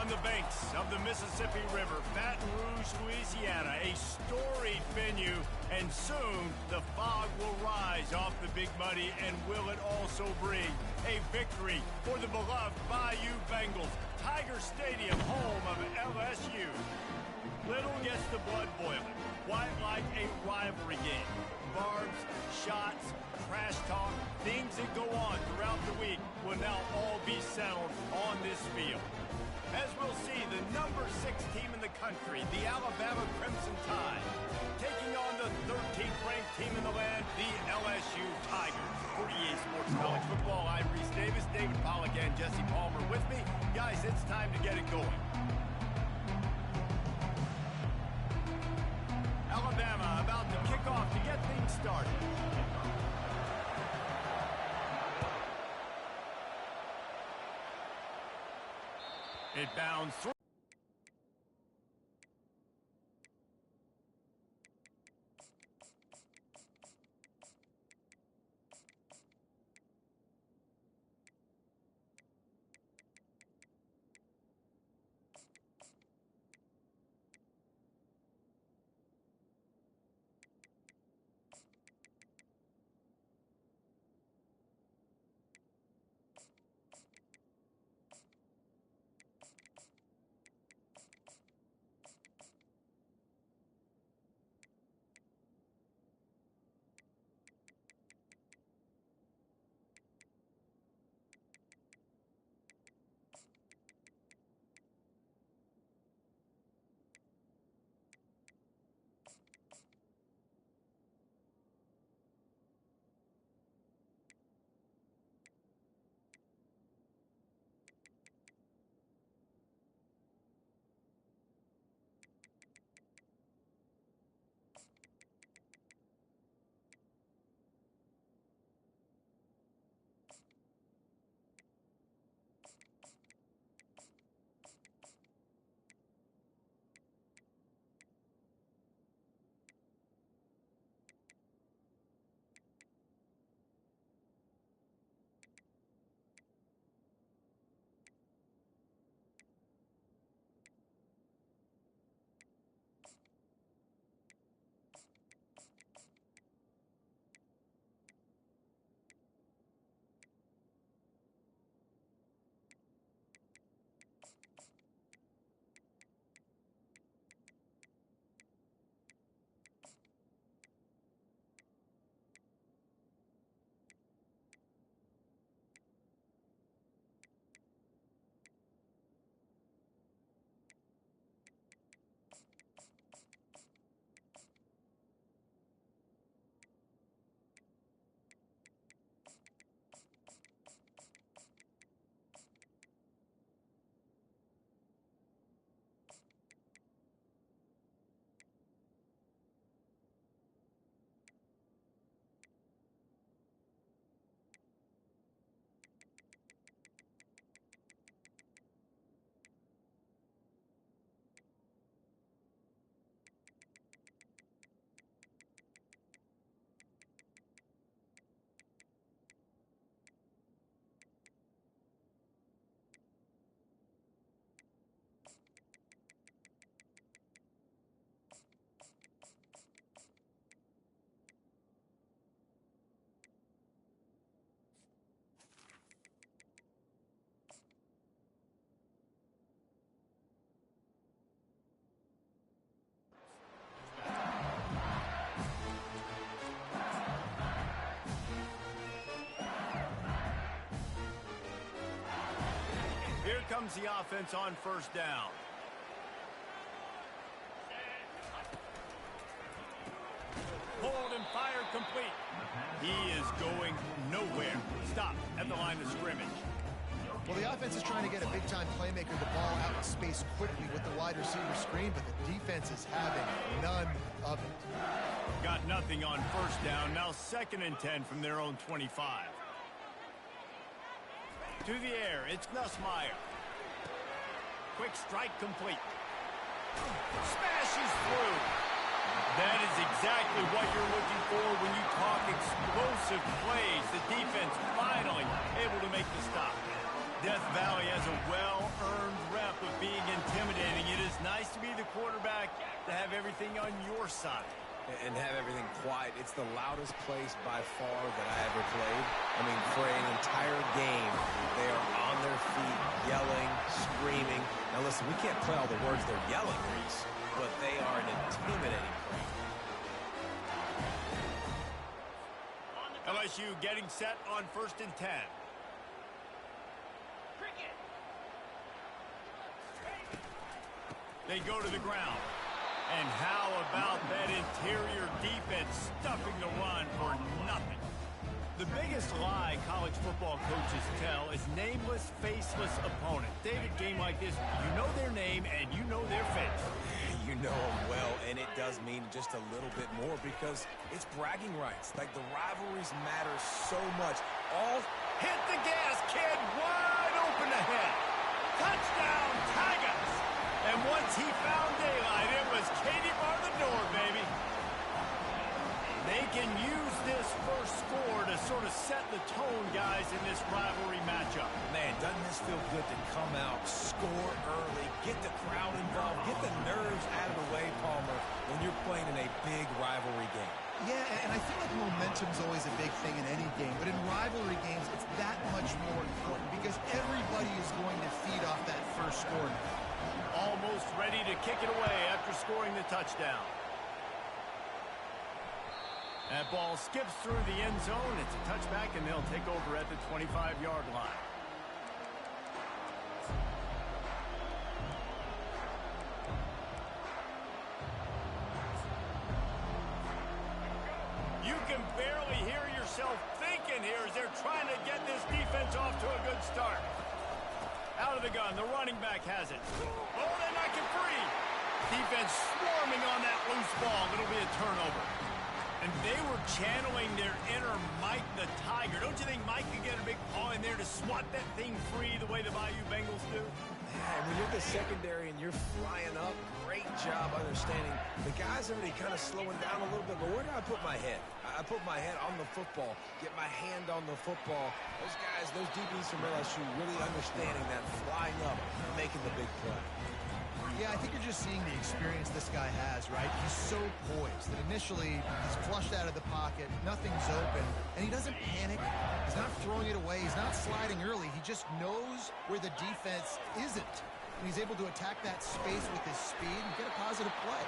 On the banks of the Mississippi River, Baton Rouge, Louisiana, a storied venue, and soon the fog will rise off the Big Muddy, and will it also bring a victory for the beloved Bayou Bengals, Tiger Stadium, home of LSU. Little gets the blood boiling, quite like a rivalry game. Barbs, shots, trash talk, things that go on throughout the week will now all be settled on this field. As we'll see, the number 6 team in the country, the Alabama Crimson Tide, taking on the 13th ranked team in the land, the LSU Tigers. For EA Sports College Football, I'm Reese Davis, David Pollack, and Jesse Palmer with me. Guys, it's time to get it going. Alabama about to kick off to get things started. It bounds through. Here comes the offense on first down. Hold and fire complete. He is going nowhere. Stop at the line of scrimmage. Well, the offense is trying to get a big-time playmaker the ball out in space quickly with the wide receiver screen, but the defense is having none of it. Got nothing on first down. Now 2nd and 10 from their own 25. To the air, it's Nussmeier. Quick strike complete. Smashes through. That is exactly what you're looking for when you talk explosive plays. The defense finally able to make the stop. Death Valley has a well-earned rep of being intimidating. It is nice to be the quarterback, to have everything on your side. And have everything quiet. It's the loudest place by far that I ever played. I mean, for an entire game, they are on their feet, yelling, screaming. Now listen, we can't play all the words they're yelling, Reese, but they are an intimidating crowd. LSU getting set on 1st and 10. They go to the ground. And how about that interior defense stuffing the run for nothing? The biggest lie college football coaches tell is nameless, faceless opponent. David, game like this, you know their name and you know their face. You know them well, and it does mean just a little bit more because it's bragging rights. Like, the rivalries matter so much. All hit the gas, kid, wide open ahead. Touchdown, Tigers! And once he found daylight, it was Katie bar the door, baby. They can use this first score to sort of set the tone, guys, in this rivalry matchup. Man, doesn't this feel good to come out, score early, get the crowd involved, get the nerves out of the way, Palmer, when you're playing in a big rivalry game. Yeah, and I feel like momentum's always a big thing in any game, but in rivalry games, it's that much more important because everybody is going to feed off that first score. Almost ready to kick it away after scoring the touchdown. That ball skips through the end zone. It's a touchback, and they'll take over at the 25-yard line. You can barely hear yourself thinking here as they're trying to get this defense off to a good start. Out of the gun, the running back has it. Oh, they knock it free. Defense swarming on that loose ball. It'll be a turnover. And they were channeling their inner Mike the Tiger. Don't you think Mike could get a big paw in there to swat that thing free the way the Bayou Bengals do? Yeah, and when you're the secondary and you're flying up, great job understanding. The guy's already kind of slowing down a little bit, but where do I put my head? I put my head on the football, get my hand on the football. Those guys, those DBs from LSU really understanding that, flying up, making the big play. Yeah, I think you're just seeing the experience this guy has, right? He's so poised that initially he's flushed out of the pocket, nothing's open, and he doesn't panic. He's not throwing it away. He's not sliding early. He just knows where the defense isn't. And he's able to attack that space with his speed and get a positive play.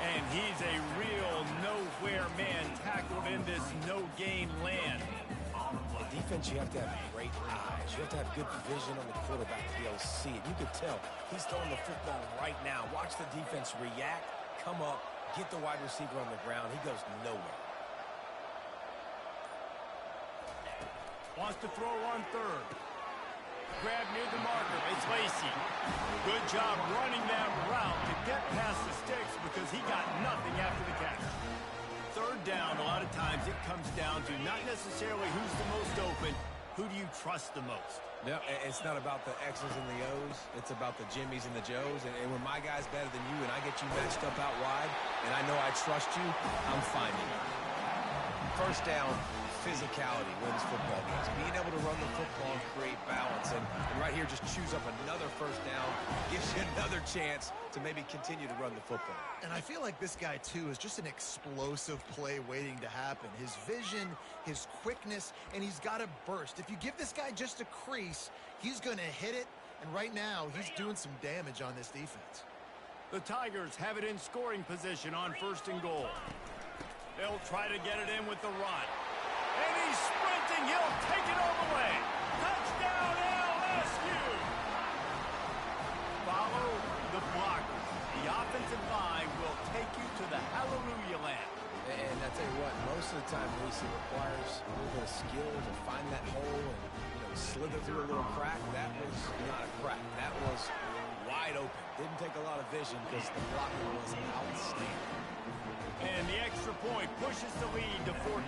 And he's a real nowhere man tackled in this no-gain land. The defense, you have to have great eyes. You have to have good vision on the quarterback to be able to see it. You could tell he's throwing the football right now. Watch the defense react, come up, get the wide receiver on the ground. He goes nowhere. Wants to throw on third. Grab near the marker. It's Lacy. Good job running that route to get past the sticks because he got nothing after the catch. Third down, a lot of times it comes down to not necessarily who's the most open, who do you trust the most? Yeah, it's not about the X's and the O's. It's about the Jimmies and the Joes. And when my guy's better than you and I get you matched up out wide and I know I trust you, I'm finding you. First down, physicality wins football games. Being able to run the football and create balance. And right here, just choose up another first down, gives you another chance to maybe continue to run the football. And I feel like this guy, too, is just an explosive play waiting to happen. His vision, his quickness, and he's got a burst. If you give this guy just a crease, he's going to hit it. And right now, he's doing some damage on this defense. The Tigers have it in scoring position on 1st and goal. They'll try to get it in with the run. And he's sprinting. He'll take it all the way. Touchdown, LSU. Follow the blocker. The offensive line will take you to the hallelujah land. And I tell you what, most of the time, Reese, it requires a little bit of skill to find that hole and, slither through a little crack. That was not a crack. That was wide open. Didn't take a lot of vision because the blocker was outstanding. And the extra point pushes the lead to 14.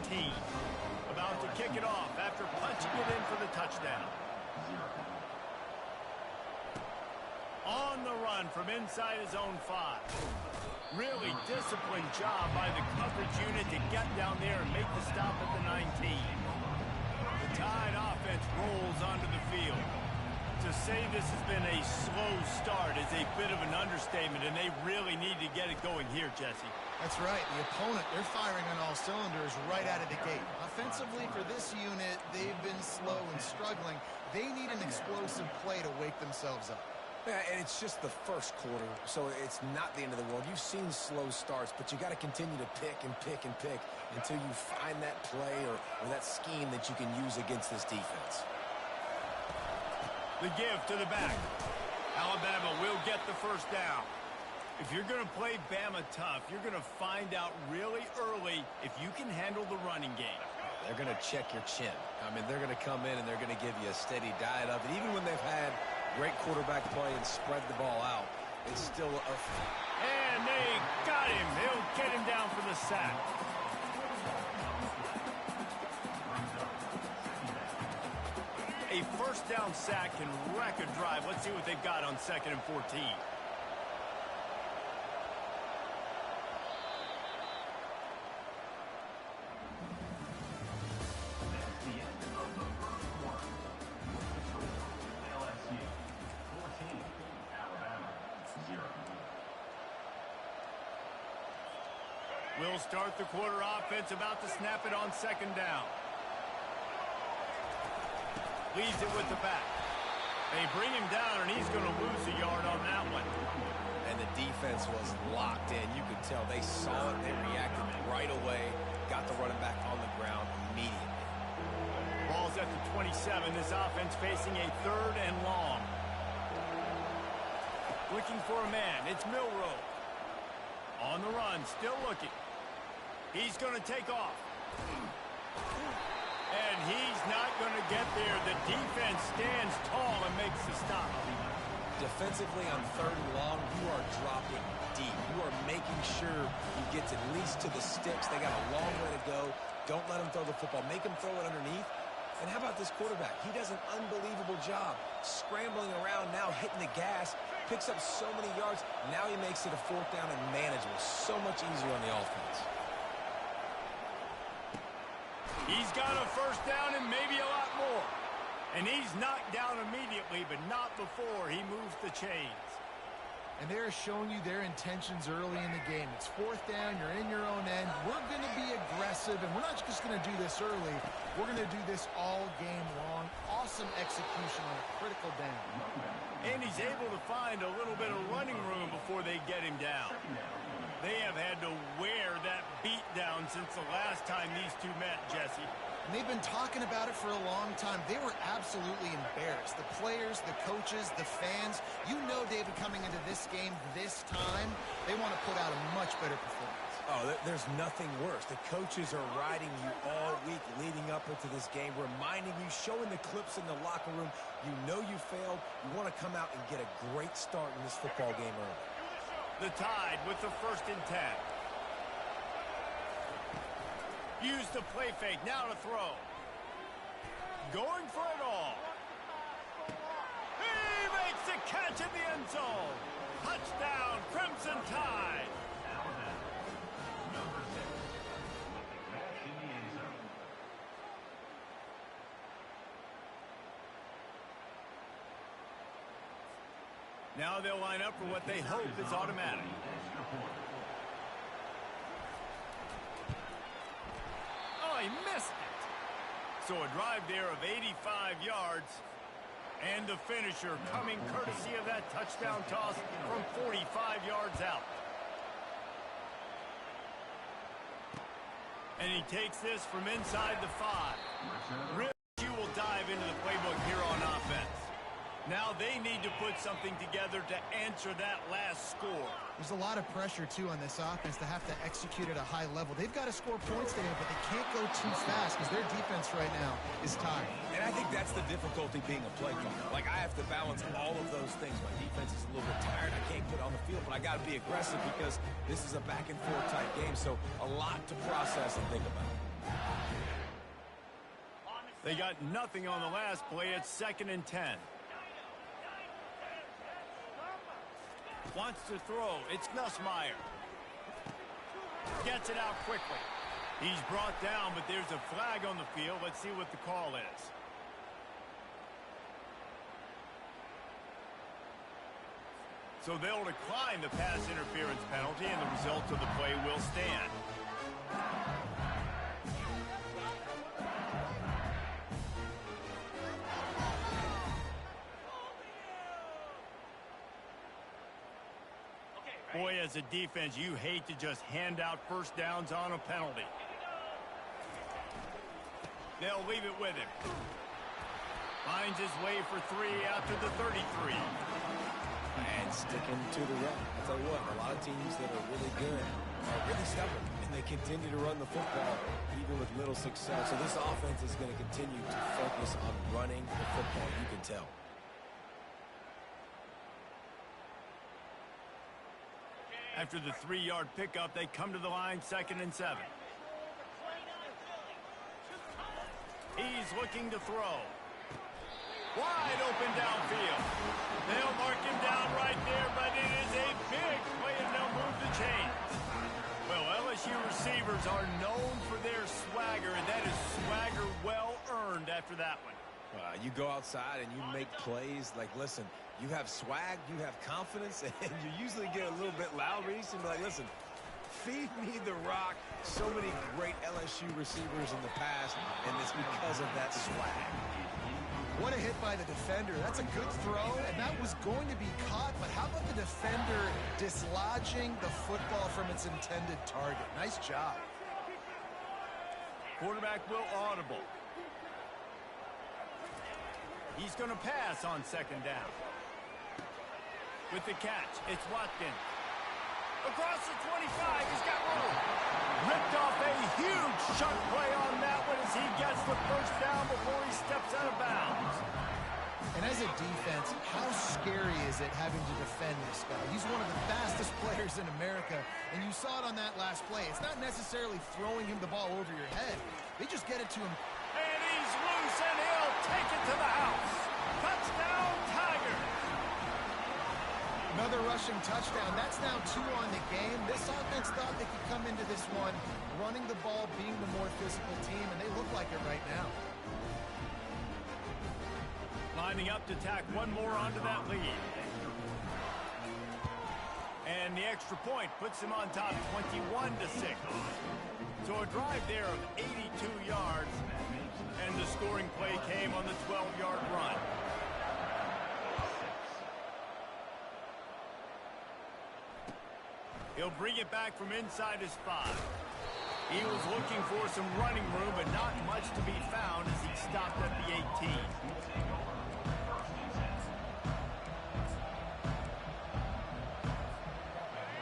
About to kick it off after punching it in for the touchdown. On the run from inside his own 5. Really disciplined job by the coverage unit to get down there and make the stop at the 19. The Tide offense rolls onto the field. To say this has been a slow start is a bit of an understatement, and they really need to get it going here, Jesse. That's right. The opponent, they're firing on all cylinders right out of the gate. Offensively, for this unit, they've been slow and struggling. They need an explosive play to wake themselves up. Yeah, and it's just the first quarter, so it's not the end of the world. You've seen slow starts, but you got to continue to pick and pick and pick until you find that play or that scheme that you can use against this defense. The give to the back. Alabama will get the first down. If you're going to play Bama tough, you're going to find out really early if you can handle the running game. They're going to check your chin. I mean, they're going to come in and they're going to give you a steady diet of it. Even when they've had great quarterback play and spread the ball out, it's still a... And they got him. They'll get him down for the sack. A first down sack can wreck a drive. Let's see what they've got on 2nd and 14. We'll start the quarter offense, about to snap it on 2nd down. Leads it with the back. They bring him down, and he's going to lose a yard on that one. And the defense was locked in. You could tell they saw it. They reacted right away. Got the running back on the ground immediately. Ball's at the 27. This offense facing a 3rd and long. Looking for a man. It's Milroe. On the run, still looking. He's going to take off. And he's not going to get there. The defense stands tall and makes the stop. Defensively on 3rd and long, you are dropping deep. You are making sure he gets at least to the sticks. They got a long way to go. Don't let him throw the football. Make him throw it underneath. And how about this quarterback? He does an unbelievable job scrambling around now, hitting the gas, picks up so many yards. Now he makes it a 4th down and manageable. So much easier on the offense. He's got a first down and maybe a lot more. And he's knocked down immediately, but not before he moves the chains. And they're showing you their intentions early in the game. It's 4th down, you're in your own end. We're going to be aggressive, and we're not just going to do this early. We're going to do this all game long. Awesome execution on a critical down. And he's able to find a little bit of running room before they get him down. They have had to wear that beat down since the last time these two met, Jesse. And they've been talking about it for a long time. They were absolutely embarrassed. The players, the coaches, the fans. You know, David, coming into this game this time, they want to put out a much better performance. Oh, there's nothing worse. The coaches are riding you all week leading up into this game, reminding you, showing the clips in the locker room. You know you failed. You want to come out and get a great start in this football game early. The Tide with the 1st and 10. Use the play fake. Now to throw. Going for it all. He makes the catch in the end zone. Touchdown, Crimson Tide. Now they'll line up for what they hope is automatic. Oh, he missed it. So a drive there of 85 yards. And the finisher coming courtesy of that touchdown toss from 45 yards out. And he takes this from inside the 5. Really, you will dive into the playbook here on offense. Now they need to put something together to answer that last score. There's a lot of pressure, too, on this offense to have to execute at a high level. They've got to score points today, but they can't go too fast because their defense right now is tired. And I think that's the difficulty being a play caller. Like, I have to balance all of those things. My defense is a little bit tired. I can't get on the field, but I got to be aggressive because this is a back-and-forth type game, so a lot to process and think about. They got nothing on the last play. It's 2nd and 10. Wants to throw. It's Nussmeier. Gets it out quickly. He's brought down, but there's a flag on the field. Let's see what the call is. So they'll decline the pass interference penalty, and the result of the play will stand. Boy, as a defense, you hate to just hand out first downs on a penalty. They'll leave it with him. Finds his way for 3 after the 33. And sticking to the run. I'll tell you what, a lot of teams that are really good are really stubborn, and they continue to run the football even with little success. So this offense is going to continue to focus on running the football, you can tell. After the 3-yard pickup, they come to the line, 2nd and 7. He's looking to throw. Wide open downfield. They'll mark him down right there, but it is a big play, and they'll move the chains. Well, LSU receivers are known for their swagger, and that is swagger well earned after that one. You go outside and you make plays. Like, listen, you have swag, you have confidence, and you usually get a little bit loud, Reese, and be like, listen, feed me the rock. So many great LSU receivers in the past, and it's because of that swag. What a hit by the defender. That's a good throw, and that was going to be caught, but how about the defender dislodging the football from its intended target? Nice job. Quarterback will audible. He's going to pass on 2nd down. With the catch, it's Watkins. Across the 25, he's got room. Ripped off a huge chunk play on that one as he gets the first down before he steps out of bounds. And as a defense, how scary is it having to defend this guy? He's one of the fastest players in America, and you saw it on that last play. It's not necessarily throwing him the ball over your head. They just get it to him. And he's loose, and he'll take it to the house. Touchdown, Tigers. Another rushing touchdown. That's now 2 on the game. This offense thought they could come into this one running the ball, being the more physical team, and they look like it right now. Lining up to tack one more onto that lead. And the extra point puts him on top 21-6. So a drive there of 82 yards, and the scoring play came on the 12-yard run. He'll bring it back from inside his 5. He was looking for some running room, but not much to be found as he stopped at the 18.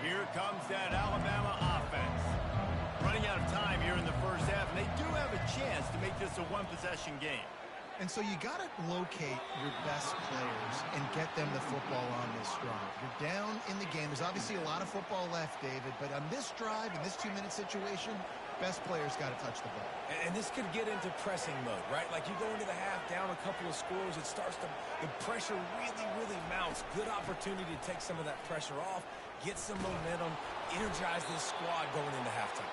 Here comes that Alabama offense. Running out of time here in the first half, and they do have a chance to make this a one-possession game. And so you got to locate your best players and get them the football on this drive. You're down in the game. There's obviously a lot of football left, David, but on this drive, in this 2-minute situation, best players got to touch the ball. And this could get into pressing mode, right? Like you go into the half, down a couple of scores, it starts to, the pressure really mounts. Good opportunity to take some of that pressure off, get some momentum, energize this squad going into halftime.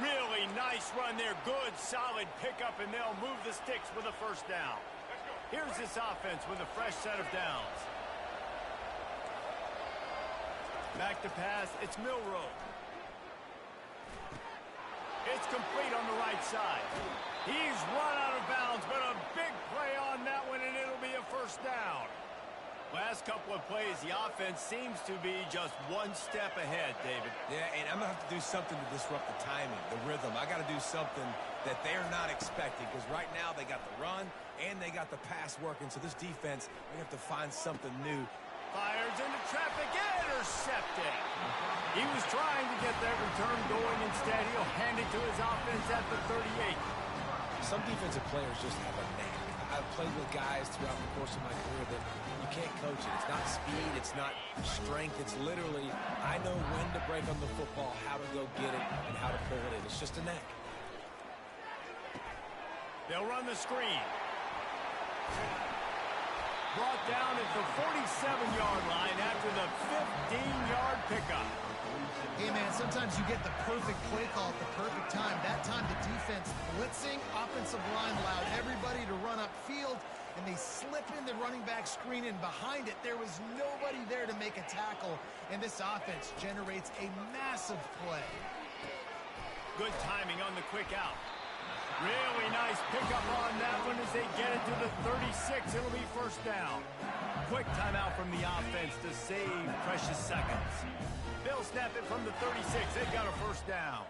Really nice run there. Good, solid pickup, and they'll move the sticks with a first down. Here's this offense with a fresh set of downs. Back to pass. It's Milroe. It's complete on the right side. He's run out of bounds, but a big play on that one, and it'll be a first down. Last couple of plays, the offense seems to be just one step ahead, David. Yeah, and I'm going to have to do something to disrupt the timing, the rhythm. I got to do something that they're not expecting, because right now they got the run and they got the pass working. So this defense, we have to find something new. Fires into traffic, intercepted. He was trying to get that return going. Instead, he'll hand it to his offense at the 38. Some defensive players just have a knack. I've played with guys throughout the course of my career that you can't coach it. It's not speed, it's not strength. It's literally, I know when to break on the football, how to go get it, and how to pull it in. It's just a knack. They'll run the screen. Brought down at the 47-yard line after the 15-yard pickup. Hey, man, sometimes you get the perfect play call at the perfect time. That time the defense blitzing, offensive line allowed everybody to run upfield, and they slip in the running back screen, and behind it, there was nobody there to make a tackle, and this offense generates a massive play. Good timing on the quick out. Really nice pickup on that one as they get it to the 36. It'll be first down. Quick timeout from the offense to save precious seconds. They'll snap it from the 36. They've got a first down.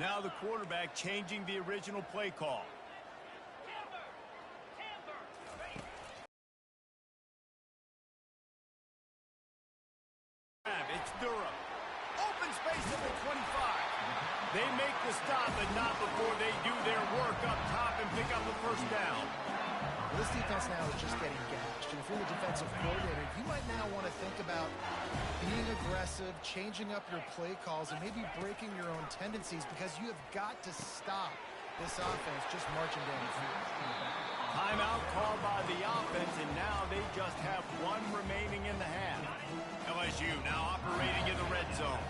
Now the quarterback changing the original play call. It's Durham. Open space at the 25. They make the stop, but not before they do their work up top and pick up the first down. Well, this defense now is just getting gashed. And if you're the defensive coordinator, you might now want to think about being aggressive, changing up your play calls, and maybe breaking your own tendencies, because you have got to stop this offense just marching down the field. Timeout called by the offense, and now they just have one remaining in the half. LSU now operating in the red zone.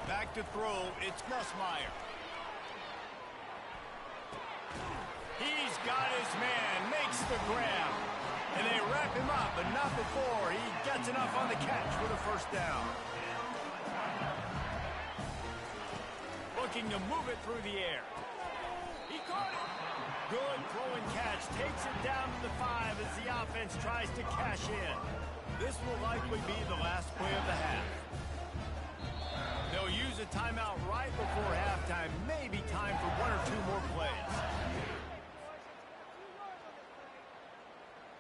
Back to throw, it's Nussmeier. He's got his man, makes the grab. And they wrap him up, but not before he gets enough on the catch for the first down. Looking to move it through the air. He caught it. Good throw and catch. Takes it down to the 5 as the offense tries to cash in. This will likely be the last play of the half. They'll use a timeout right before halftime. Maybe time for one or two more plays.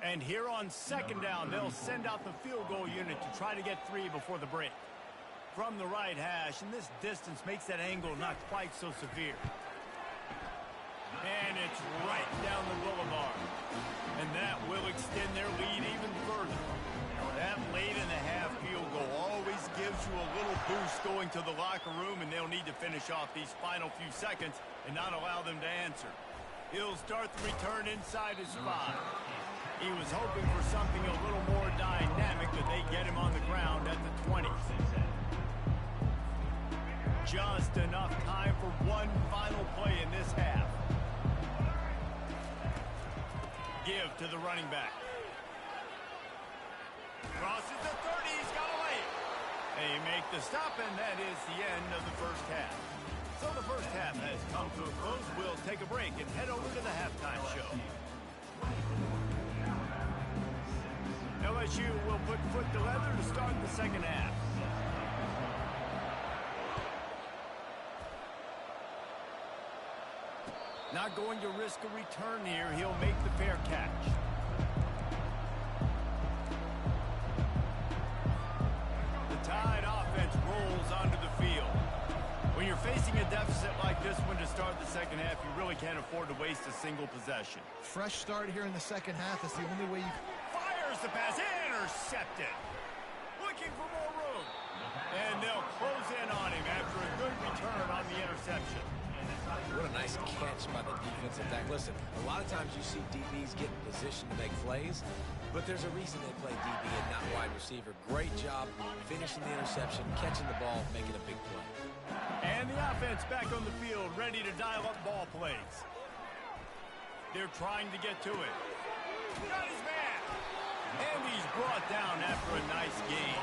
And here on second down, they'll send out the field goal unit to try to get 3 before the break. From the right hash, and this distance makes that angle not quite so severe. And it's right down the boulevard. And that will extend their lead even further. That late in the half field goal always gives you a little boost going to the locker room, and they'll need to finish off these final few seconds and not allow them to answer. He'll start the return inside his 5. He was hoping for something a little more dynamic, but they get him on the ground at the 20. Just enough time for one final play in this half. Give to the running back. Crosses the 30, he's got to lay it. They make the stop, and that is the end of the first half. So the first half has come to a close. We'll take a break and head over to the halftime show. LSU will put foot to leather to start the second half. Not going to risk a return here. He'll make the fair catch. The Tide offense rolls onto the field. When you're facing a deficit like this one to start the second half, you really can't afford to waste a single possession. Fresh start here in the second half is the only way you... Fires the pass, intercepted. Looking for more room. And they'll close in on him after a good return on the interception. What a nice catch by the defensive back. Listen, a lot of times you see DBs get in position to make plays, but there's a reason they play DB and not wide receiver. Great job finishing the interception, catching the ball, making a big play. And the offense back on the field, ready to dial up ball plays. They're trying to get to it. Got his man. And he's brought down after a nice gain.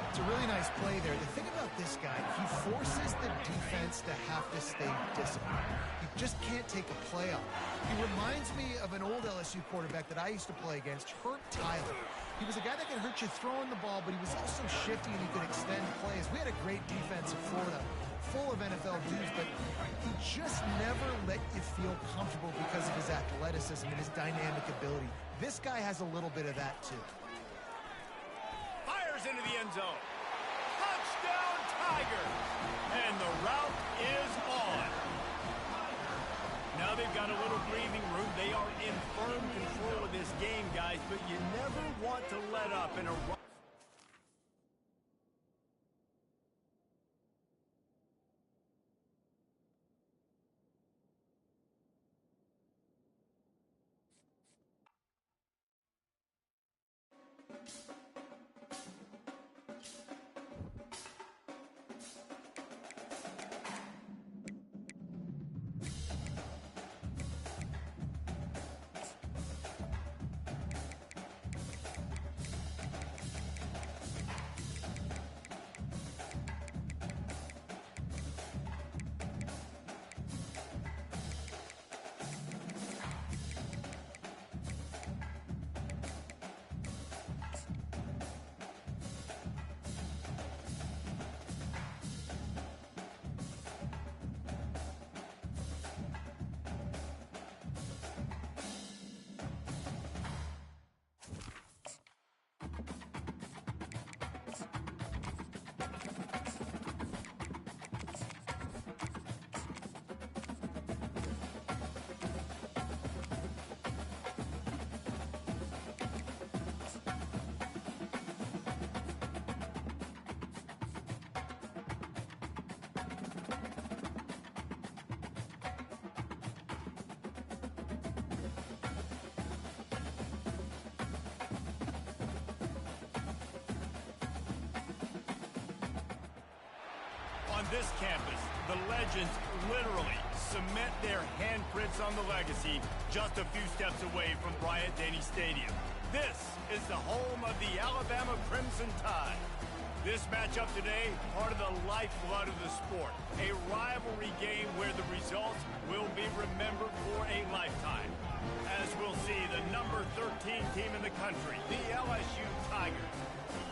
It's a really nice play there. The thing about this guy, he forces the defense to have to stay disciplined. He just can't take a play off. He reminds me of an old LSU quarterback that I used to play against, Hurt Tyler. He was a guy that could hurt you throwing the ball, but he was also shifty and he could extend plays. We had a great defense in Florida, full of NFL dudes, but he just never let you feel comfortable because of his athleticism and his dynamic ability. This guy has a little bit of that too. Fires into the end zone. Touchdown, Tigers! And the route is on. Now they've got a little breathing room. They are in firm control of this game, guys, but you never want to let up in a run. this campus, the legends literally cement their handprints on the legacy just a few steps away from Bryant-Denny Stadium. This is the home of the Alabama Crimson Tide. This matchup today, part of the lifeblood of the sport. A rivalry game where the results will be remembered for a lifetime. As we'll see, the number 13 team in the country, the LSU Tigers,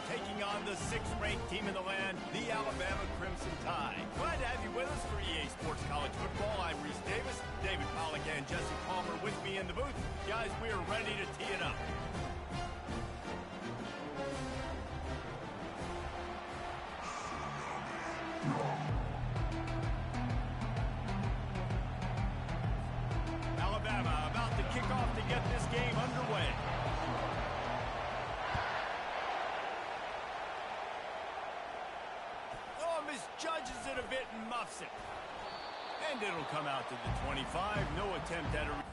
taking on the 6th-ranked team in the land, the Alabama Crimson Tide. Glad to have you with us for EA Sports College Football. I'm Reese Davis, David Pollack and Jesse Palmer with me in the booth. Guys, we are ready to tee it up. Alabama about to kick off to get this game underway. Oh, misjudges it a bit and muffs it. And it'll come out to the 25. No attempt at a...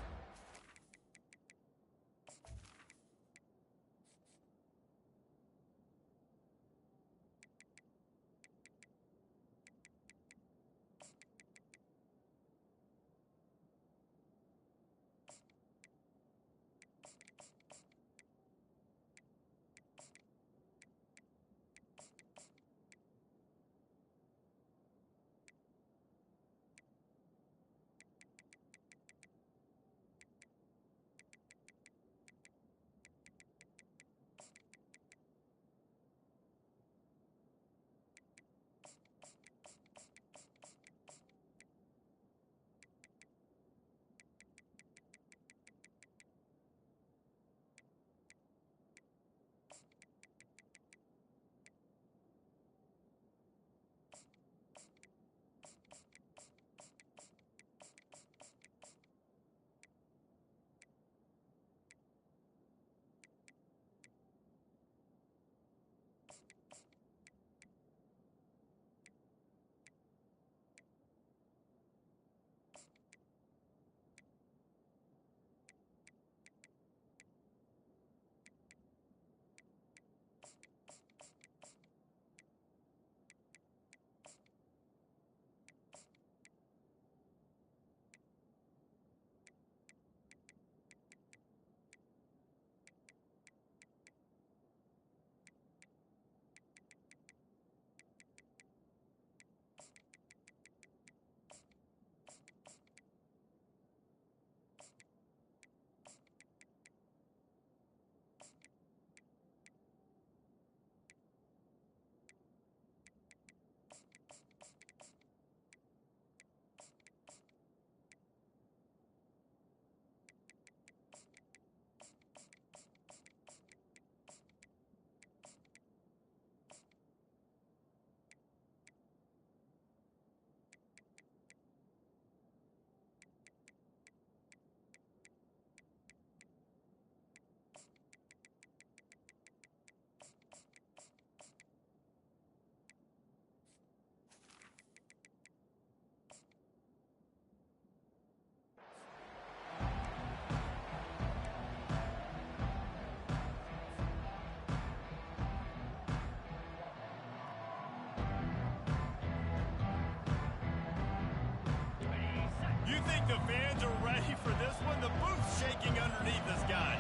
You think the fans are ready for this one? The booth's shaking underneath us, guys.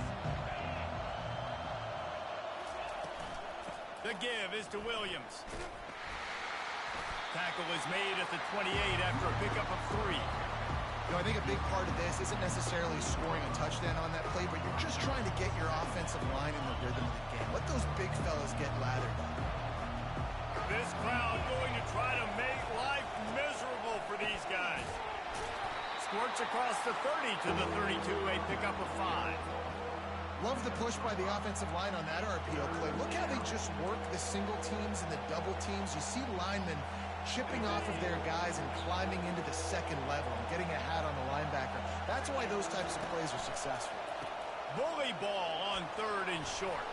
The give is to Williams. Tackle is made at the 28 after a pickup of 3. You know, I think a big part of this isn't necessarily scoring a touchdown on that play, but you're just trying to get your offensive line in the rhythm of the game. Let those big fellas get lathered. This crowd going to try to make life miserable for these guys. Squirts across the 30 to the 32, a pickup of 5. Love the push by the offensive line on that RPO play. Look how they just work the single teams and the double teams. You see linemen chipping off of their guys and climbing into the second level and getting a hat on the linebacker. That's why those types of plays are successful. Bully ball on 3rd and short.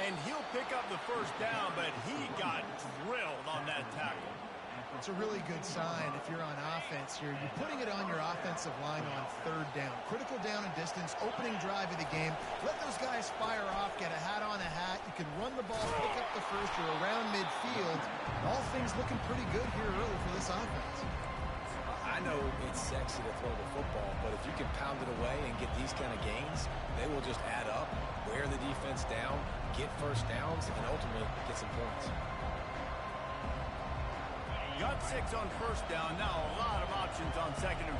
And he'll pick up the first down, but he got drilled on that tackle. It's a really good sign if you're on offense here. You're putting it on your offensive line on third down. Critical down and distance, opening drive of the game. Let those guys fire off, get a hat on a hat. You can run the ball, pick up the first. You're around midfield. All things looking pretty good here early for this offense. I know it's sexy to throw the football, but if you can pound it away and get these kind of gains, they will just add up, wear the defense down, get first downs, and ultimately get some points. Got 6 on first down. Now a lot of options on 2nd and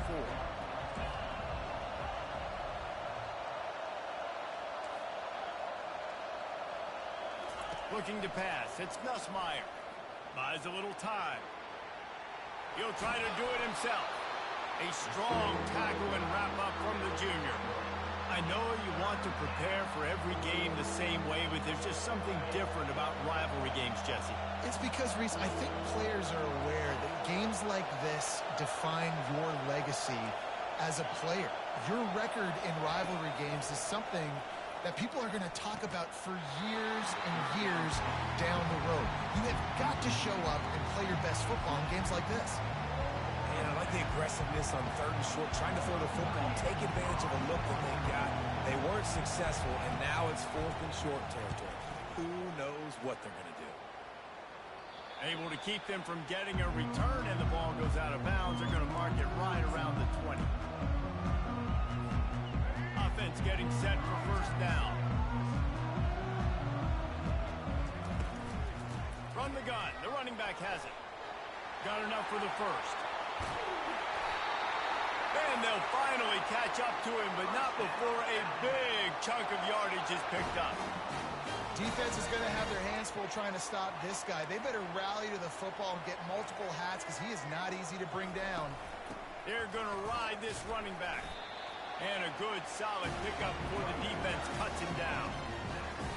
4. Looking to pass. It's Nussmeier. Buys a little time. He'll try to do it himself. A strong tackle and wrap up from the junior. I know you want to prepare for every game the same way, but there's just something different about rivalry games, Jesse. It's because, Reese, I think players are aware that games like this define your legacy as a player. Your record in rivalry games is something that people are going to talk about for years and years down the road. You have got to show up and play your best football in games like this. And I like the aggressiveness on 3rd and short, trying to throw the football, take advantage of a look that they got. They weren't successful, and now it's 4th and short territory. Who knows what they're going to do? Able to keep them from getting a return, and the ball goes out of bounds. They're going to mark it right around the 20. Offense getting set for first down. Run the gun. The running back has it. Got enough for the first. And they'll finally catch up to him, but not before a big chunk of yardage is picked up. Defense is going to have their hands full trying to stop this guy. They better rally to the football and get multiple hats because he is not easy to bring down. They're going to ride this running back. And a good, solid pickup before the defense cuts him down.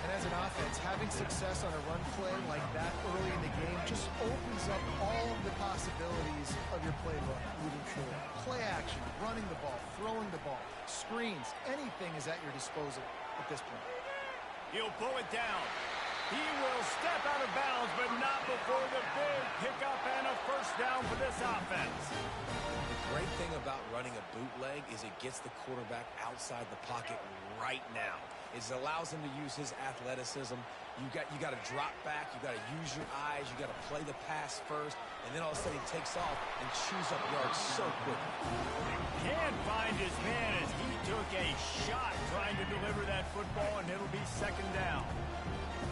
And as an offense, having success on a run play like that early in the game just opens up all of the possibilities of your playbook moving forward. Play action, running the ball, throwing the ball, screens, anything is at your disposal at this point. He'll pull it down. He will step out of bounds, but not before the big pickup and a first down for this offense. The great thing about running a bootleg is it gets the quarterback outside the pocket right now. It allows him to use his athleticism. You got to drop back. You got to use your eyes. You got to play the pass first, and then all of a sudden he takes off and chews up yards so quickly. Can't find his man as he took a shot trying to deliver that football, and it'll be 2nd down.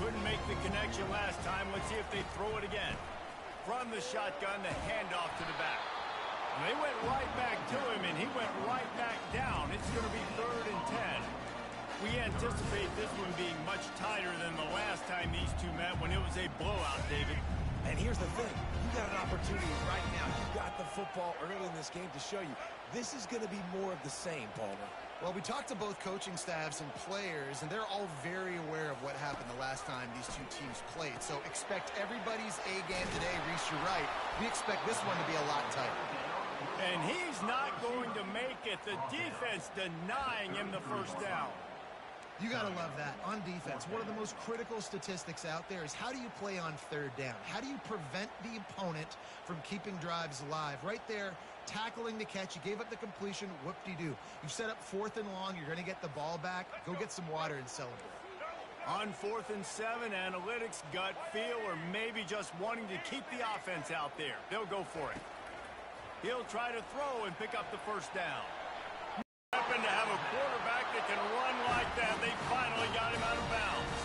Couldn't make the connection last time. Let's see if they throw it again. From the shotgun, the handoff to the back. And they went right back to him, and he went right back down. It's going to be 3rd and 10. We anticipate this one being much tighter than the last time these two met when it was a blowout, David. And here's the thing. You got an opportunity right now. You got the football early in this game to show you. This is going to be more of the same, Palmer. Well, we talked to both coaching staffs and players, and they're all very aware of what happened the last time these two teams played. So expect everybody's A game today. Reese, you're right. We expect this one to be a lot tighter. And he's not going to make it. The defense denying him the first down. You got to love that. On defense, one of the most critical statistics out there is how do you play on 3rd down? How do you prevent the opponent from keeping drives alive? Right there, tackling the catch. You gave up the completion. Whoop-de-doo. You've set up 4th and long. You're going to get the ball back. Go get some water and celebrate. On 4th and 7, analytics, gut feel, or maybe just wanting to keep the offense out there. They'll go for it. He'll try to throw and pick up the first down. Happen to have a quarterback that can run like that. They finally got him out of bounds.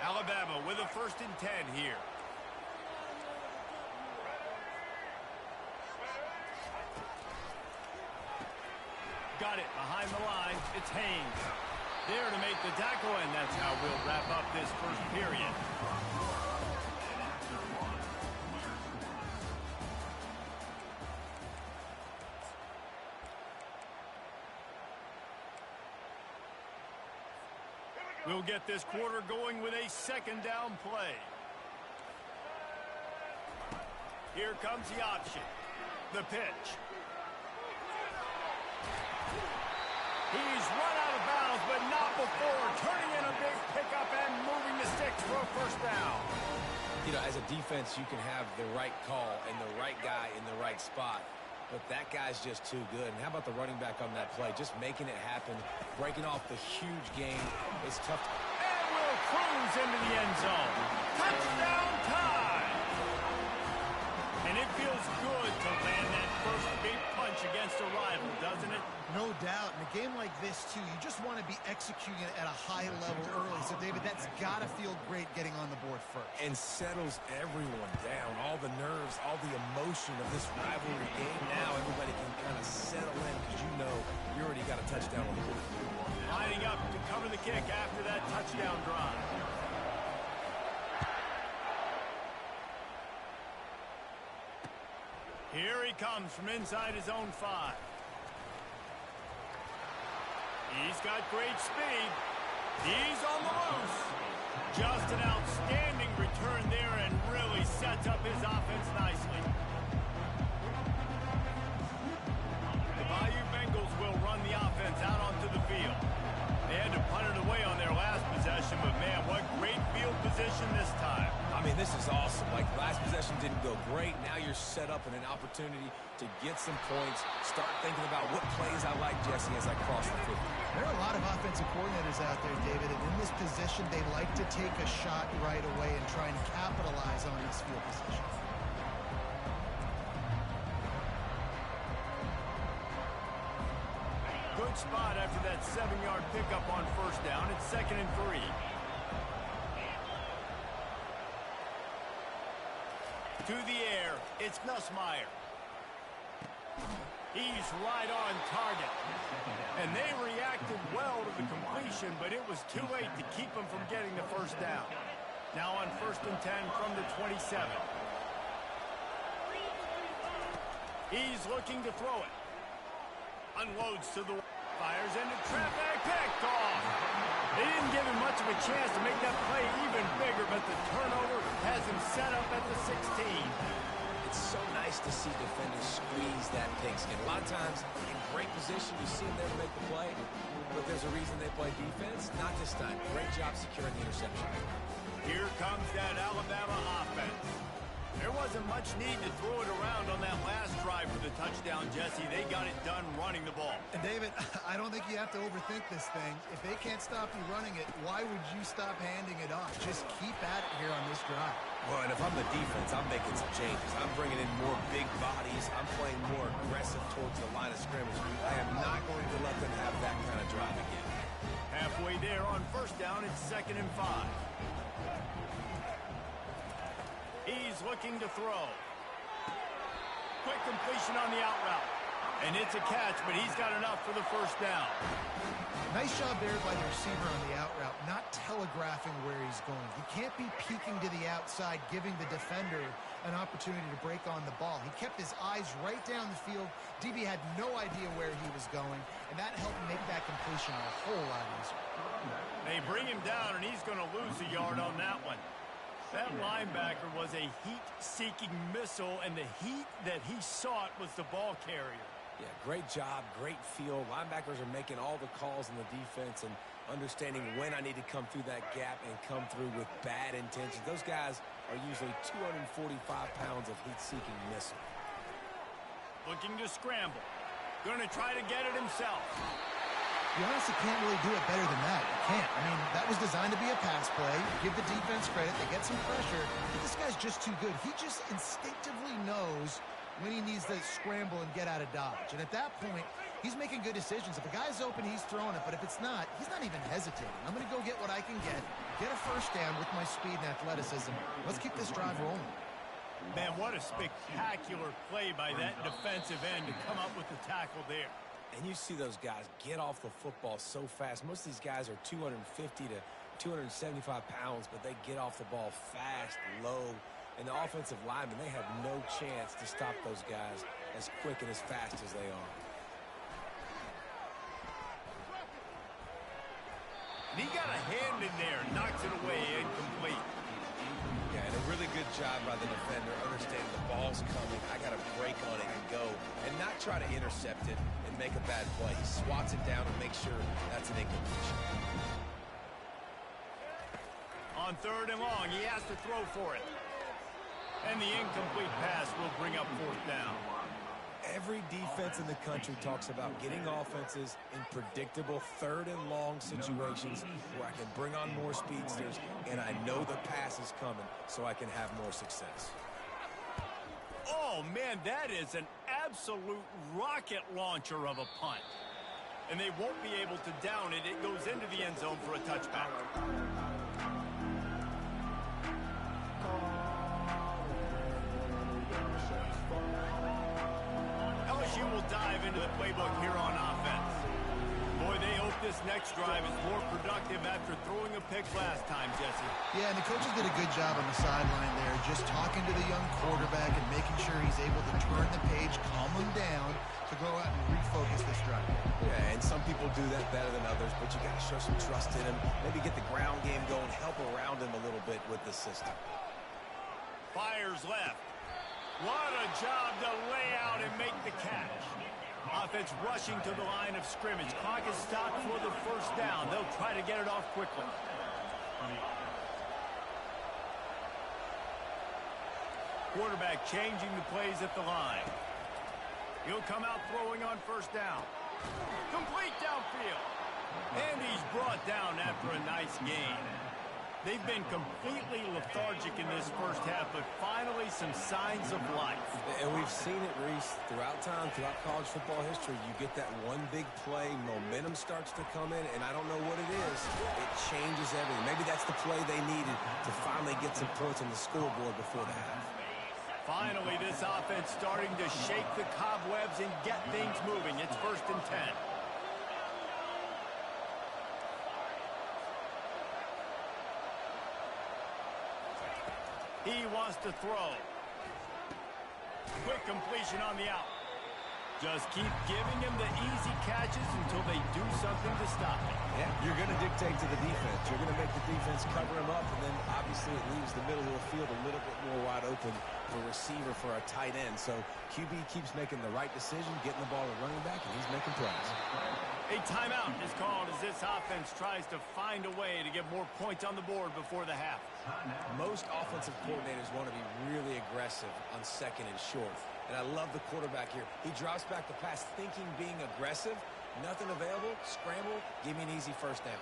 Alabama with a 1st and 10 here. Got it behind the line. It's Haynes. There to make the tackle, and that's how we'll wrap up this first period. We'll get this quarter going with a 2nd down play. Here comes the option. The pitch. He's run out of bounds, but not before turning in a big pickup and moving the sticks for a first down. You know, as a defense, you can have the right call and the right guy in the right spot. But that guy's just too good. And how about the running back on that play? Just making it happen, breaking off the huge game. It's tough. And will cruise into the end zone. Touchdown time! And it feels good to land that first big punch against a rival, doesn't it? No doubt. In a game like this, too, you just want to be executing it at a high level early. So, David, that's got to feel great getting on the board first. And settles everyone down. All the nerves, all the emotion of this rivalry game. Now everybody can kind of settle in because you know you already got a touchdown on the board. Lining up to cover the kick after that touchdown drive. Here he comes from inside his own 5. He's got great speed. He's on the loose. Just an outstanding return there and really sets up his offense nicely. The Bayou Bengals will run the offense out onto the field. They had to punt it away on their last possession, but man, what great field position this time. I mean, this is awesome. Like, last possession didn't go great. Now you're set up in an opportunity to get some points. Start thinking about what plays I like, Jesse, as I cross the field. There are a lot of offensive coordinators out there, David, and in this position, they like to take a shot right away and try and capitalize on this field position. Good spot after that 7-yard pickup on first down. It's 2nd and 3. To the air, it's Nussmeier. He's right on target. And they reacted well to the completion, but it was too late to keep him from getting the first down. Now on 1st and 10 from the 27. He's looking to throw it. Unloads to the fires into traffic, picked off. They didn't give him much of a chance to make that play even bigger, but the turnover has him set up at the 16. It's so nice to see defenders squeeze that pigskin. A lot of times, in great position, you see them there to make the play, but there's a reason they play defense. Not this time. Great job securing the interception. Here comes that Alabama offense. There wasn't much need to throw it around on that last drive for the touchdown, Jesse. They got it done running the ball. And, David, I don't think you have to overthink this thing. If they can't stop you running it, why would you stop handing it off? Just keep at it here on this drive. Well, and if I'm the defense, I'm making some changes. I'm bringing in more big bodies. I'm playing more aggressive towards the line of scrimmage. I am not going to let them have that kind of drive again. Halfway there on first down, it's 2nd and 5. He's looking to throw. Quick completion on the out route. And it's a catch, but he's got enough for the first down. Nice job there by the receiver on the out route, not telegraphing where he's going. He can't be peeking to the outside, giving the defender an opportunity to break on the ball. He kept his eyes right down the field. DB had no idea where he was going, and that helped make that completion a whole lot easier. They bring him down, and he's going to lose a yard on that one. That linebacker was a heat-seeking missile, and the heat that he sought was the ball carrier. Yeah, great job, great feel. Linebackers are making all the calls in the defense and understanding when I need to come through that gap and come through with bad intentions. Those guys are usually 245 pounds of heat-seeking missile. Looking to scramble. Going to try to get it himself. You honestly can't really do it better than that. You can't. I mean, that was designed to be a pass play. Give the defense credit. They get some pressure. But this guy's just too good. He just instinctively knows when he needs to scramble and get out of dodge. And at that point, he's making good decisions. If a guy's open, he's throwing it. But if it's not, he's not even hesitating. I'm going to go get what I can get a first down with my speed and athleticism. Let's keep this drive rolling. Man, what a spectacular play by that defensive end to come up with the tackle there. And you see those guys get off the football so fast. Most of these guys are 250 to 275 pounds, but they get off the ball fast, low. And the offensive linemen, they have no chance to stop those guys as quick and as fast as they are. And he got a hand in there, knocks it away, incomplete. Yeah, and a really good job by the defender, understanding the ball's coming. I got to break on it and go, and not try to intercept it and make a bad play. He swats it down and makes sure that's an incompletion. On 3rd and long, he has to throw for it. And the incomplete pass will bring up fourth down. Every defense in the country talks about getting offenses in predictable third and long situations where I can bring on more speedsters and I know the pass is coming so I can have more success. Oh, man, that is an absolute rocket launcher of a punt. And they won't be able to down it. It goes into the end zone for a touchback. LSU will dive into the playbook here on offense. Boy, they hope this next drive is more productive after throwing a pick last time, Jesse. Yeah, and the coaches did a good job on the sideline there, just talking to the young quarterback and making sure he's able to turn the page, calm him down, to go out and refocus this drive. Yeah, and some people do that better than others, but you got to show some trust in him. Maybe get the ground game going, help around him a little bit with the system. Fires left. What a job to lay out and make the catch. Offense rushing to the line of scrimmage. Clock is stopped for the first down. They'll try to get it off quickly. Quarterback changing the plays at the line. He'll come out throwing on first down. Complete downfield. And he's brought down after a nice gain. They've been completely lethargic in this first half, but finally some signs of life. And we've seen it, Reese, throughout time, throughout college football history. You get that one big play, momentum starts to come in, and I don't know what it is. It changes everything. Maybe that's the play they needed to finally get some points on the scoreboard before the half. Finally, this offense starting to shake the cobwebs and get things moving. It's 1st and 10. He wants to throw. Quick completion on the out. Just keep giving him the easy catches until they do something to stop it. Yeah, you're going to dictate to the defense. You're going to make the defense cover him up, and then obviously it leaves the middle of the field a little bit more wide open for receiver, for a tight end. So QB keeps making the right decision, getting the ball to running back, and he's making plays. A timeout is called as this offense tries to find a way to get more points on the board before the half. Most offensive coordinators want to be really aggressive on second and short. And I love the quarterback here. He drops back the pass thinking being aggressive. Nothing available. Scramble. Give me an easy first down.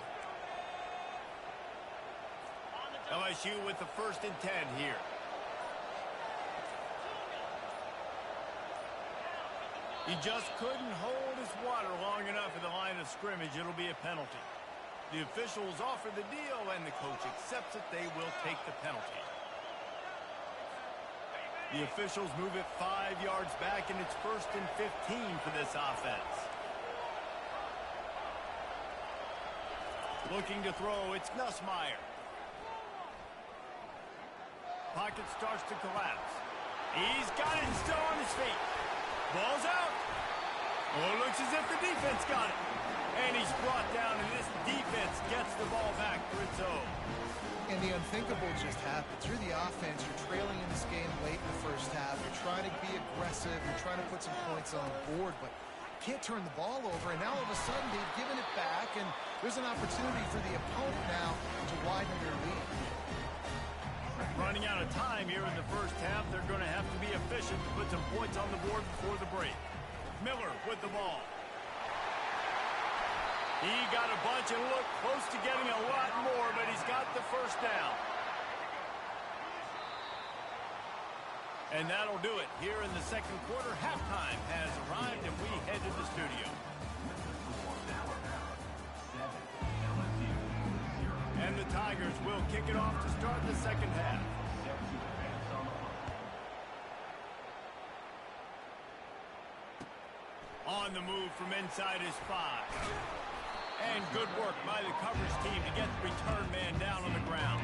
LSU with the 1st and 10 here. He just couldn't hold his water long enough at the line of scrimmage. It'll be a penalty. The officials offer the deal, and the coach accepts it. They will take the penalty. The officials move it 5 yards back, and it's 1st and 15 for this offense. Looking to throw, it's Nussmeier. Pocket starts to collapse. He's got it still on his feet. Ball's out. Oh, it looks as if the defense got it. And he's brought down, and this defense gets the ball back for its own. And the unthinkable just happened. Through the offense, you're trailing in this game late in the first half. You're trying to be aggressive. You're trying to put some points on the board, but can't turn the ball over. And now all of a sudden, they've given it back, and there's an opportunity for the opponent now to widen their lead. Running out of time here in the first half. They're going to have to be efficient to put some points on the board before the break. Miller with the ball. He got a bunch and looked close to getting a lot more, but he's got the first down. And that'll do it here in the second quarter. Halftime has arrived, and we head to the studio. And the Tigers will kick it off to start the second half. On the move from inside his 5. And good work by the coverage team to get the return man down on the ground.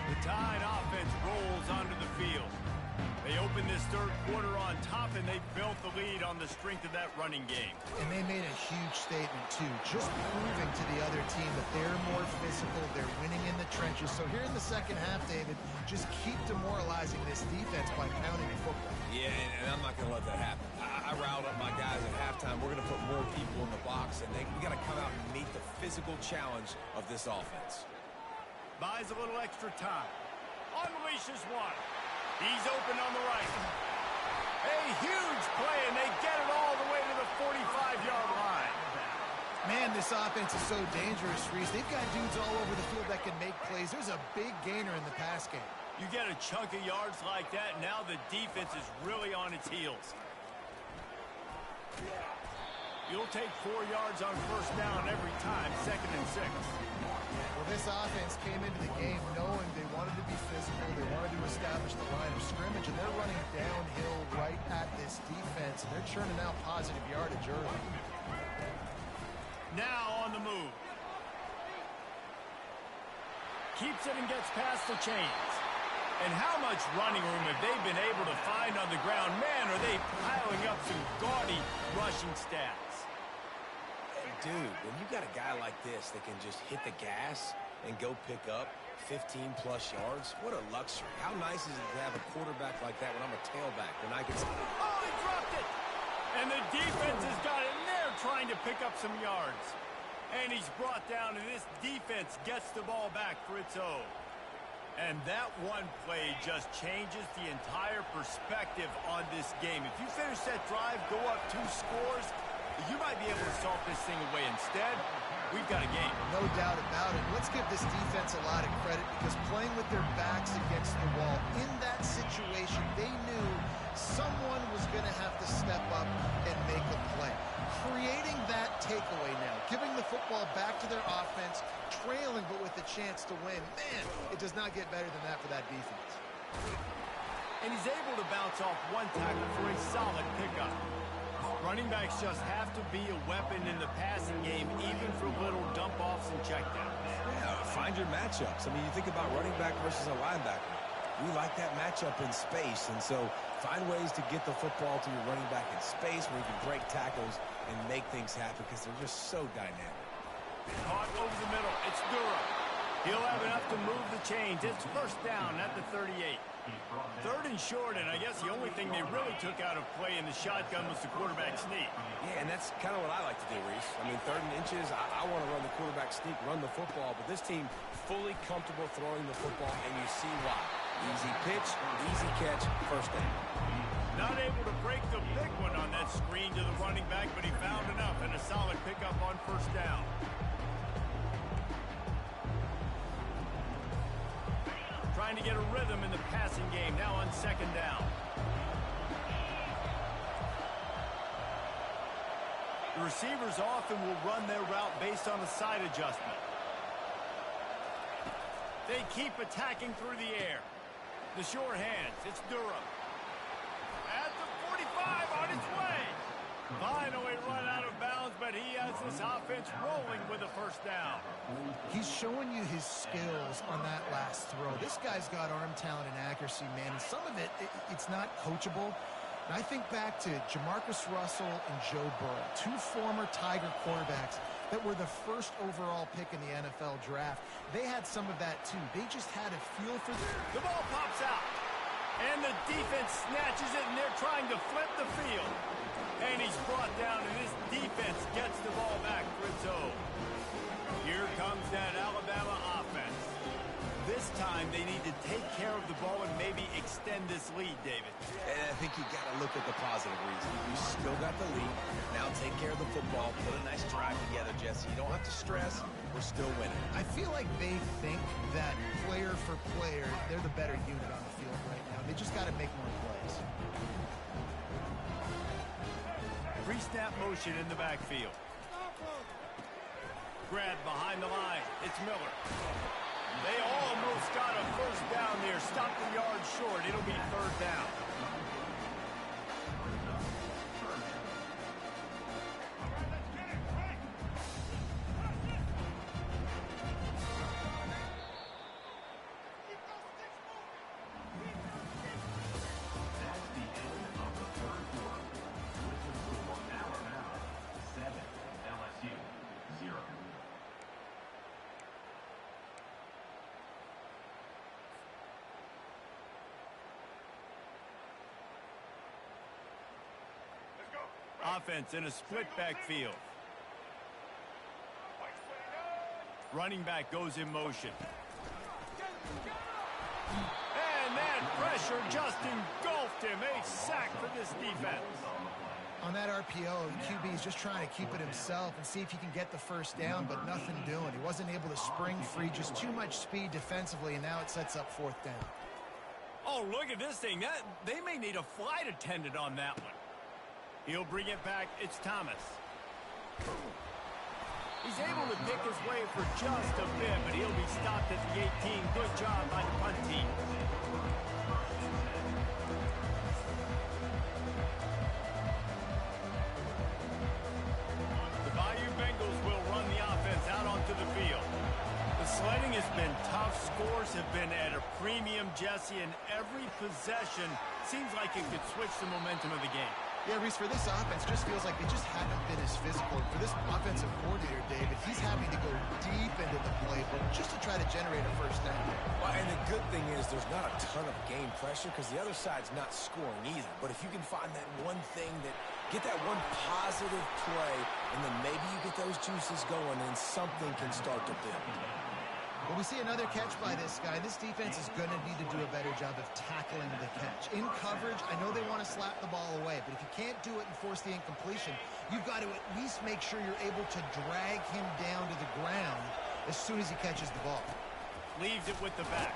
The Tide offense rolls onto the field. They open this third quarter on top, and they built the lead on the strength of that running game. And they made a huge statement, too, just proving to the other team that they're more physical, they're winning in the trenches. So here in the second half, David, just keep demoralizing this defense by pounding the football. Yeah, and I'm not going to let that happen. I riled up my guys at halftime. We're going to put more people in the box, and we got to come out and meet the physical challenge of this offense. Buys a little extra time. Unleashes one. He's open on the right. A huge play, and they get it all the way to the 45-yard line. Man, this offense is so dangerous, Reese. They've got dudes all over the field that can make plays. There's a big gainer in the pass game. You get a chunk of yards like that, now the defense is really on its heels. You'll take 4 yards on first down every time, 2nd and 6. Well, this offense came into the game knowing they wanted to be physical, they wanted to establish the line of scrimmage, and they're running downhill right at this defense, and they're churning out positive yardage early. Now on the move. Keeps it and gets past the chains. And how much running room have they been able to find on the ground? Man, are they piling up some gaudy rushing stats. Hey, dude, when you got a guy like this that can just hit the gas and go pick up 15-plus yards, what a luxury. How nice is it to have a quarterback like that when I'm a tailback, when I can... Oh, he dropped it! And the defense has got it in there trying to pick up some yards. And he's brought down, and this defense gets the ball back for its own. And that one play just changes the entire perspective on this game. If you finish that drive, go up 2 scores, you might be able to salt this thing away. Instead, we've got a game. No doubt about it. Let's give this defense a lot of credit because playing with their backs against the wall, in that situation, they knew someone was going to have to step up and make a play. Creating that takeaway now, giving the football back to their offense, trailing but with a chance to win. Man, it does not get better than that for that defense. And he's able to bounce off one tackle for a solid pickup. Running backs just have to be a weapon in the passing game, even for little dump-offs and checkdowns. Yeah, find your matchups. I mean, you think about running back versus a linebacker. We like that matchup in space, and so find ways to get the football to your running back in space where you can break tackles and make things happen because they're just so dynamic. Caught over the middle. It's Durham. He'll have enough to move the chains. It's first down at the 38. 3rd and short, and I guess the only thing they really took out of play in the shotgun was the quarterback sneak. Yeah, and that's kind of what I like to do, Reese. I mean, 3rd and inches, I want to run the quarterback sneak, run the football, but this team fully comfortable throwing the football, and you see why. Easy pitch, easy catch, first down. Not able to break the big one on that screen to the running back, but he found enough and a solid pickup on first down. Trying to get a rhythm in the passing game now on 2nd down. The receivers often will run their route based on a side adjustment. They keep attacking through the air. The short hands, it's Durham. At the 45 on its way. Finally run out of bounds, but he has this offense rolling with a first down. He's showing you his skills on that last throw. This guy's got arm talent and accuracy, man. And some of it's not coachable. And I think back to Jamarcus Russell and Joe Burrow, 2 former Tiger quarterbacks that were the first overall pick in the NFL draft. They had some of that, too. They just had a feel for the ball pops out. And the defense snatches it, and they're trying to flip the field. And he's brought down, and this defense gets the ball back for its own. Here comes that Alabama offense. This time they need to take care of the ball and maybe extend this lead, David. And I think you got to look at the positive reason. You still got the lead. Now take care of the football. Put a nice drive together, Jesse. You don't have to stress. We're still winning. I feel like they think that player for player, they're the better unit on the field right now. They just got to make more plays. Pre-snap motion in the backfield. Grab behind the line. It's Miller. They almost got a first down there. Stopped the yard short. It'll be 3rd down. Offense in a split backfield. Running back goes in motion. And that pressure just engulfed him. A sack for this defense. On that RPO, the QB is just trying to keep it himself and see if he can get the first down, but nothing doing. He wasn't able to spring free, just too much speed defensively, and now it sets up fourth down. Oh, look at this thing. They may need a flight attendant on that one. He'll bring it back. It's Thomas. He's able to pick his way for just a bit, but he'll be stopped at the 18. Good job by the punt team. The Bayou Bengals will run the offense out onto the field. The sledding has been tough. Scores have been at a premium, Jesse, and every possession seems like it could switch the momentum of the game. Yeah, Reese, for this offense, just feels like they just haven't been as physical. For this offensive coordinator, David, he's having to go deep into the playbook just to try to generate a first down. Well, and the good thing is there's not a ton of game pressure because the other side's not scoring either. But if you can find that one thing get that one positive play, and then maybe you get those juices going and something can start to build. Well, we see another catch by this guy. This defense is going to need to do a better job of tackling the catch. In coverage, I know they want to slap the ball away, but if you can't do it and force the incompletion, you've got to at least make sure you're able to drag him down to the ground as soon as he catches the ball. Leaves it with the back.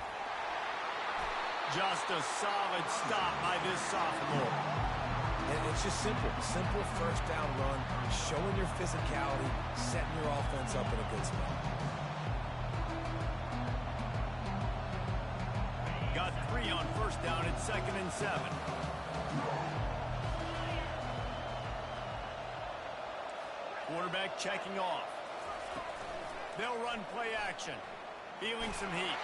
Just a solid stop by this sophomore. And it's just simple. Simple first down run, showing your physicality, setting your offense up in a good spot. Got 3 on first down at 2nd and 7. Quarterback checking off. They'll run play action. Feeling some heat.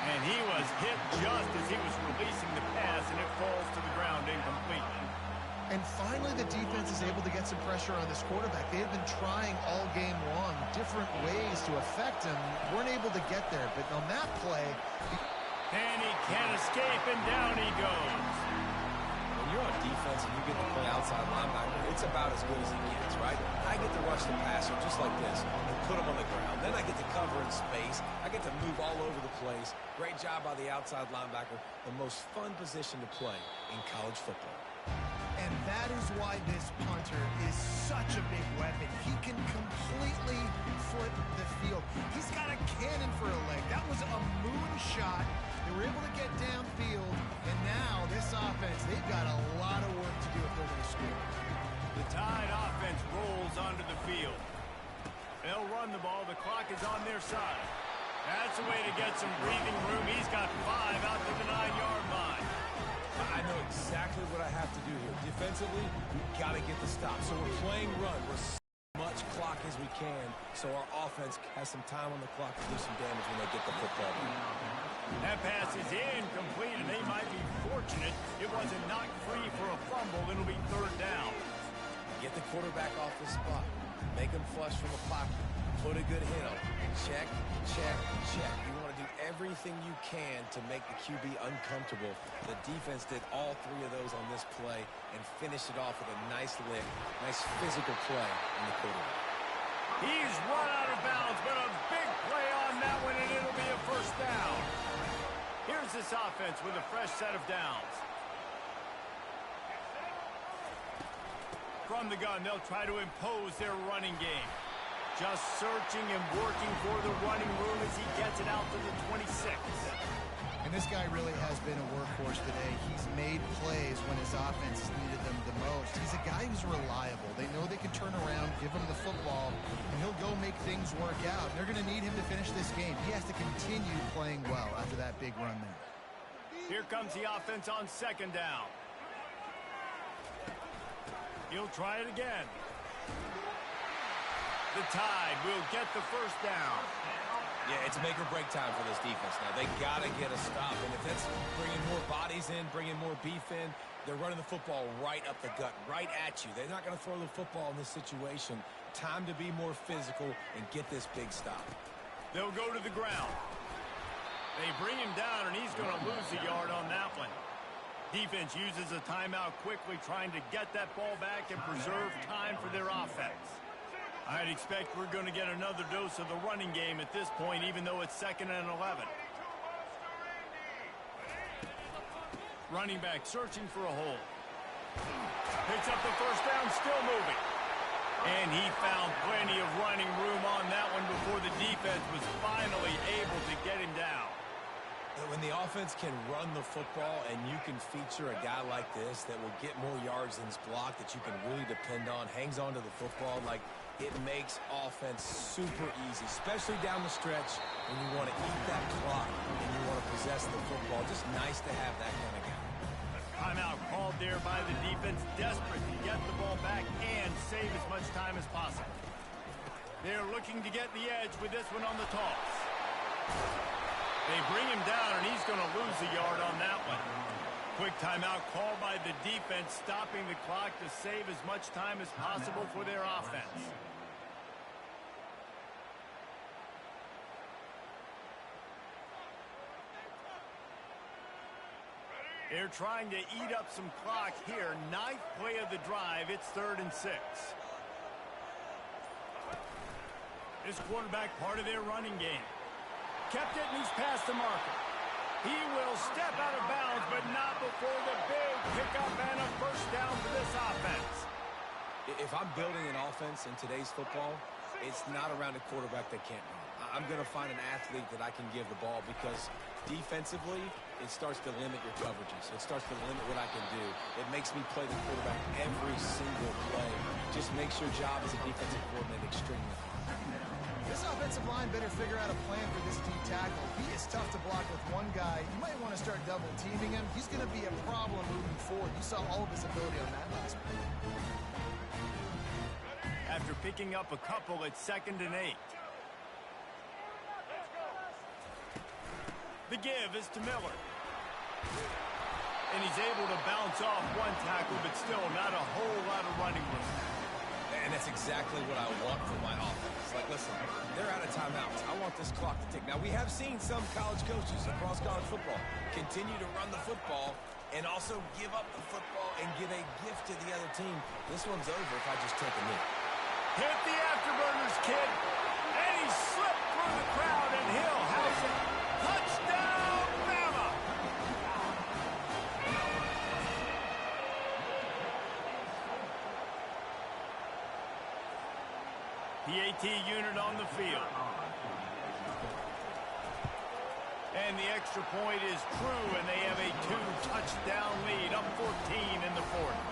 And he was hit just as he was releasing the pass, and it falls to the ground incomplete. And finally, the defense is able to get some pressure on this quarterback. They have been trying all game long different ways to affect him. Weren't able to get there, but on that play... And he can't escape, and down he goes. When you're on defense and you get to play outside linebacker, it's about as good as he gets, right? I get to rush the passer just like this and put him on the ground. Then I get to cover in space. I get to move all over the place. Great job by the outside linebacker. The most fun position to play in college football. And that is why this punter is such a big weapon. He can completely flip the field. He's got a cannon for a leg. That was a moonshot. They were able to get downfield, and now this offense, they've got a lot of work to do if they're going to score. The Tide offense rolls onto the field. They'll run the ball. The clock is on their side. That's a way to get some breathing room. He's got 5 out to the 9-yard line. I know exactly what I have to do here. Defensively, we've got to get the stop. So we're playing run. We're so much clock as we can, so our offense has some time on the clock to do some damage when they get the football. That pass is incomplete, and they might be fortunate it wasn't knocked free for a fumble. It'll be 3rd down. Get the quarterback off the spot. Make him flush from the pocket. Put a good hit on him. Check, check, check. You want to do everything you can to make the QB uncomfortable. The defense did all 3 of those on this play and finished it off with a nice lick, nice physical play in the quarterback. He's run out of bounds, but a big play on that one, and it'll be a 1st down. Here's this offense with a fresh set of downs. From the gun, they'll try to impose their running game. Just searching and working for the running room as he gets it out to the 26. And this guy really has been a workhorse today. He's made plays when his offense has needed them the most. He's a guy who's reliable. They know they can turn around, give him the football, and he'll go make things work out. They're going to need him to finish this game. He has to continue playing well after that big run there. Here comes the offense on 2nd down. He'll try it again. The Tide will get the 1st down. Yeah, it's make or break time for this defense now. They got to get a stop, and if it's bringing more bodies in, bringing more beef in, they're running the football right up the gut, right at you. They're not going to throw the football in this situation. Time to be more physical and get this big stop. They'll go to the ground. They bring him down, and he's going to lose a yard on that one. Defense uses a timeout quickly, trying to get that ball back and preserve time for their offense. I'd expect we're going to get another dose of the running game at this point, even though it's 2nd and 11. Running back searching for a hole. Picks up the first down, still moving. And he found plenty of running room on that one before the defense was finally able to get him down. When the offense can run the football and you can feature a guy like this that will get more yards than his block, that you can really depend on, hangs on to the football, like it makes offense super easy, especially down the stretch when you want to eat that clock and you want to possess the football. Just nice to have that kind of guy. Timeout called there by the defense, desperate to get the ball back and save as much time as possible. They're looking to get the edge with this one on the toss. They bring him down, and he's going to lose a yard on that one. Quick timeout called by the defense, stopping the clock to save as much time as possible for their offense. They're trying to eat up some clock here. 9th play of the drive. It's 3rd and 6. This quarterback part of their running game. Kept it, and he's past the marker. He will step out of bounds, but not before the big pickup and a first down for this offense. If I'm building an offense in today's football, it's not around a quarterback that can't run. I'm going to find an athlete that I can give the ball, because defensively, it starts to limit your coverages. It starts to limit what I can do. It makes me play the quarterback every single play. Just makes your job as a defensive coordinator extremely hard. This offensive line better figure out a plan for this D tackle. He is tough to block with one guy. You might want to start double teaming him. He's going to be a problem moving forward. You saw all of his ability on that last play. After picking up a couple, it's 2nd and 8. The give is to Miller. And he's able to bounce off one tackle, but still not a whole lot of running room. And that's exactly what I want from my offense. Like, listen, they're out of timeouts. I want this clock to tick. Now, we have seen some college coaches across college football continue to run the football and also give up the football and give a gift to the other team. This one's over if I just take a knee. Hit the afterburners, kid. And he slipped through the crowd, and Hill has it. Touchdown, Bama! PAT unit on the field. And the extra point is true, and they have a 2-touchdown lead, up 14 in the 4th.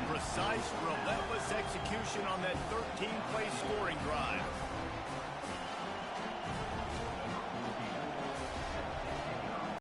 Precise, relentless execution on that 13-play scoring drive.